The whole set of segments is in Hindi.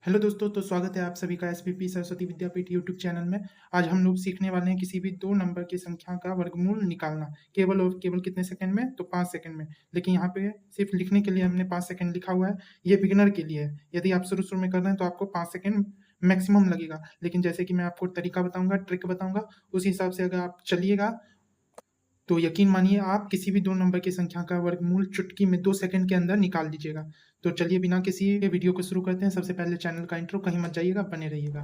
हेलो दोस्तों, तो स्वागत है आप सभी का एसपीपी सरस्वती विद्यापीठ यूट्यूब चैनल में। आज हम लोग सीखने वाले हैं किसी भी दो नंबर की संख्या का वर्गमूल निकालना। केवल और केवल कितने सेकंड में? तो 5 सेकंड में। लेकिन यहाँ पे सिर्फ लिखने के लिए हमने 5 सेकंड लिखा हुआ है। ये बिगिनर के लिए है। यदि आप शुरू में कर रहे हैं तो आपको 5 सेकंड मैक्सिमम लगेगा। लेकिन जैसे कि मैं आपको तरीका बताऊंगा, ट्रिक बताऊंगा, उस हिसाब से अगर आप चलिएगा तो यकीन मानिए आप किसी भी दो नंबर की संख्या का वर्गमूल चुटकी में 2 सेकंड के अंदर निकाल लीजिएगा। तो चलिए बिना किसी के वीडियो को शुरू करते हैं। सबसे पहले चैनल का इंट्रो, कहीं मत जाइएगा, बने रहिएगा।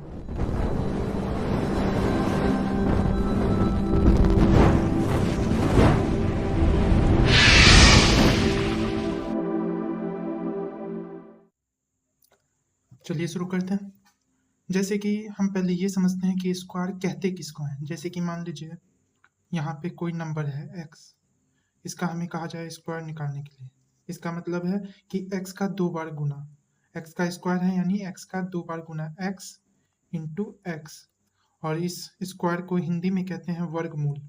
चलिए शुरू करते हैं। जैसे कि हम पहले ये समझते हैं कि स्क्वायर कहते किसको हैं। जैसे कि मान लीजिए यहाँ पे कोई नंबर है x, इसका हमें कहा जाए स्क्वायर निकालने के लिए। इसका मतलब है कि x का 2 बार गुना, x का स्क्वायर है यानी x का 2 बार गुना x इंटू x, और इस स्क्वायर को हिंदी में कहते हैं वर्गमूल।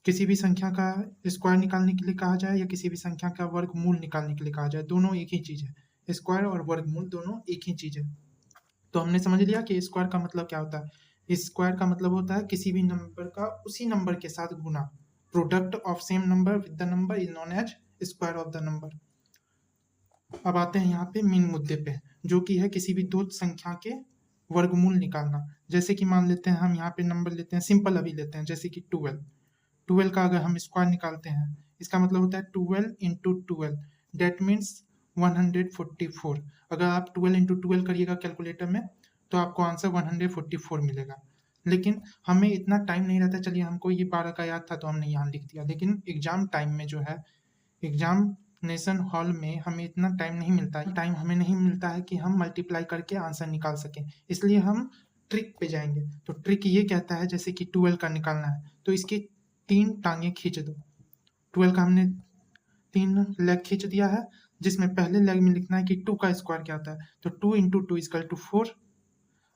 किसी भी संख्या का स्क्वायर निकालने के लिए कहा जाए या किसी भी संख्या का वर्गमूल निकालने के लिए कहा जाए, दोनों एक ही चीज है। स्क्वायर और वर्गमूल दोनों एक ही चीज है। तो हमने समझ लिया कि स्क्वायर का मतलब क्या होता है। स्क्वायर का मतलब होता है किसी भी नंबर का उसी नंबर के साथ गुना। Product of same number with the number is known as square of the number. अब आते हैं यहाँ पे मेन मुद्दे पे, जो कि है किसी भी दो संख्या के वर्गमूल निकालना। जैसे कि मान लेते हैं हम यहाँ पे नंबर लेते हैं, सिंपल अभी लेते हैं, जैसे कि 12। 12 का अगर हम स्क्वायर निकालते हैं, इसका मतलब होता है 12 इंटू 12, डेट मीन्स 144। अगर आप 12 इंटू 12 करिएगा कैलकुलेटर में तो आपको आंसर 144 मिलेगा। लेकिन हमें इतना टाइम नहीं रहता। चलिए, हमको ये 12 का याद था तो हमने यहाँ लिख दिया, लेकिन एग्जाम टाइम में जो है, एग्जामिनेशन हॉल में हमें इतना टाइम नहीं मिलता है। टाइम हमें नहीं मिलता है कि हम मल्टीप्लाई करके आंसर निकाल सकें। इसलिए हम ट्रिक पे जाएंगे। तो ट्रिक ये कहता है, जैसे कि 12 का निकालना है तो इसकी 3 टांगे खींच दो। 12 का हमने 3 लेग खींच दिया है, जिसमें पहले लेग में लिखना है कि 2 का स्क्वायर क्या होता है। तो 2 इंटू 2 इजकल टू 4।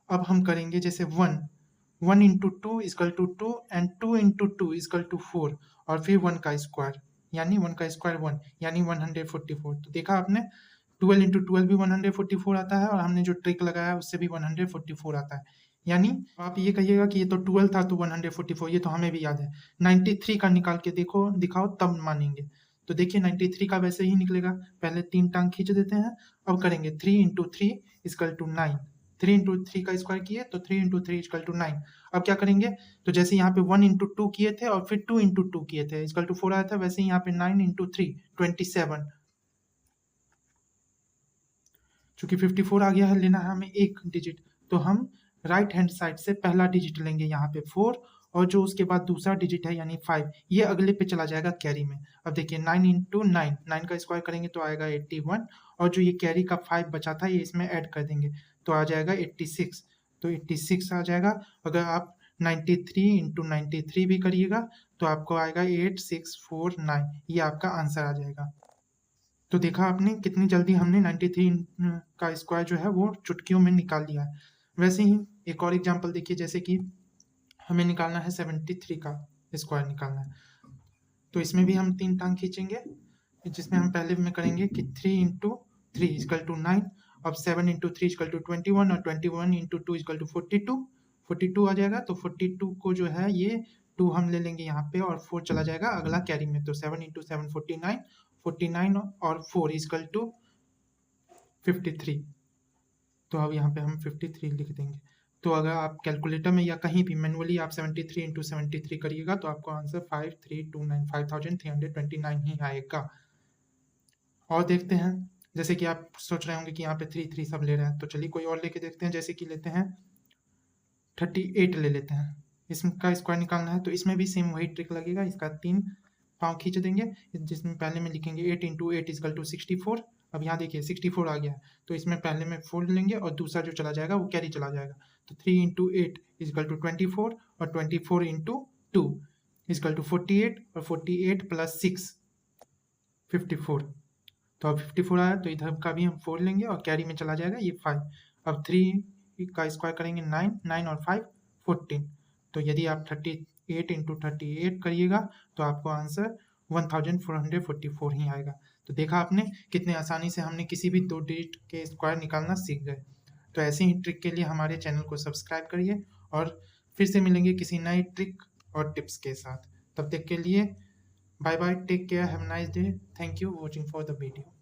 अब हम करेंगे जैसे 1 into 2 is equal to 2 and 2 into 2 is equal to 4, और फिर 1 का स्क्वायर यानी 1 का स्क्वायर 1 यानी 144। तो देखा आपने, 12 इंटू 12 भी 144 आता है, और हमने जो ट्रिक लगाया उससे भी 144 आता है। यानी आप ये कहिएगा कि ये तो 12 था तो 144, ये तो हमें भी याद है। 93 का निकाल के देखो, दिखाओ, तब मानेंगे। तो देखिए 93 का वैसे ही निकलेगा। पहले 3 टांग खींच देते हैं। अब करेंगे 3 इंटू 3 इजकल टू 9। 3 इंटू 3 का स्क्वायर किए तो 3 इंटू 3 इजकल टू 9। अब क्या करेंगे, तो जैसे यहाँ पे 1 इंटू 2 किए थे और फिर 2 इंटू 2 किए थे, इजकल टू 4 आया था, वैसे ही यहाँ पे 9 इंटू 3 27। चूंकि 54 आ गया है, लेना है हमें एक डिजिट, तो हम राइट हैंड साइड से पहला डिजिट लेंगे यहाँ पे 4, और जो उसके बाद दूसरा डिजिट है यानी 5, ये अगले पे चला जाएगा कैरी में। अब देखिए 9 इंटू 9, 9 का स्क्वायर करेंगे तो आएगा 81, और जो ये कैरी का 5 बचा था ये इसमें ऐड कर देंगे तो आ जाएगा 86। तो 86 आ जाएगा। अगर आप 93 इंटू 93 भी करिएगा तो आपको आएगा 8649, ये आपका आंसर आ जाएगा। तो देखा आपने कितनी जल्दी हमने 93 का स्क्वायर जो है वो चुटकियों में निकाल लिया है। वैसे ही एक और एग्जांपल देखिए, जैसे कि हमें निकालना है 73 का स्क्वायर निकालना है। तो इसमें भी हम 3 टांग खींचेंगे, जिसमें हम पहले में करेंगे कि 3 इंटू 3 इजकल टू 9। अब 7 इंटू 3 इजकल टू 21, और 21 इंटू 2 इजकल टू 42। 42 आ जाएगा। तो 42 को जो है ये 2 हम ले लेंगे यहाँ पे, और 4 चला जाएगा अगला कैरी में। तो 7 इंटू 7 49, 49 और 4 इजकल टू 53। तो अब यहाँ पे हम 53 लिख देंगे। तो अगर आप कैलकुलेटर में या कहीं भी मैनुअली आप 73 इंटू 73 करिएगा तो आपको आंसर 5329, 5329 ही आएगा। और देखते हैं, जैसे कि आप सोच रहे होंगे कि यहाँ पे 3 3 सब ले रहे हैं, तो चलिए कोई और लेके देखते हैं। जैसे कि लेते हैं 38 ले लेते हैं, इसका स्क्वायर निकालना है। तो इसमें भी सेम वही ट्रिक लगेगा। इसका 3 पाँव खींच देंगे, जिसमें पहले में लिखेंगे 8 इंटू 8 इजकल टू 64। अब यहाँ देखिए 64 आ गया है, तो इसमें पहले में 4 लेंगे और दूसरा जो चला जाएगा वो कैरी चला जाएगा। तो 3 इंटू 8 इजकल टू 24, और 24 इंटू 2 इजकल टू 48, और 48 प्लस 6 54। तो अब 54 आया तो इधर का भी हम 4 लेंगे और कैरी में चला जाएगा ये 5। अब 3 का स्क्वायर करेंगे 9, 9 और 5 14। तो यदि आप 38 इंटू 38 करिएगा तो आपको आंसर 1444 ही आएगा। तो देखा आपने कितने आसानी से हमने किसी भी दो डिजिट के स्क्वायर निकालना सीख गए। तो ऐसे ही ट्रिक के लिए हमारे चैनल को सब्सक्राइब करिए और फिर से मिलेंगे किसी नई ट्रिक और टिप्स के साथ। तब तक के लिए bye bye, take care, have a nice day, thank you watching for the video.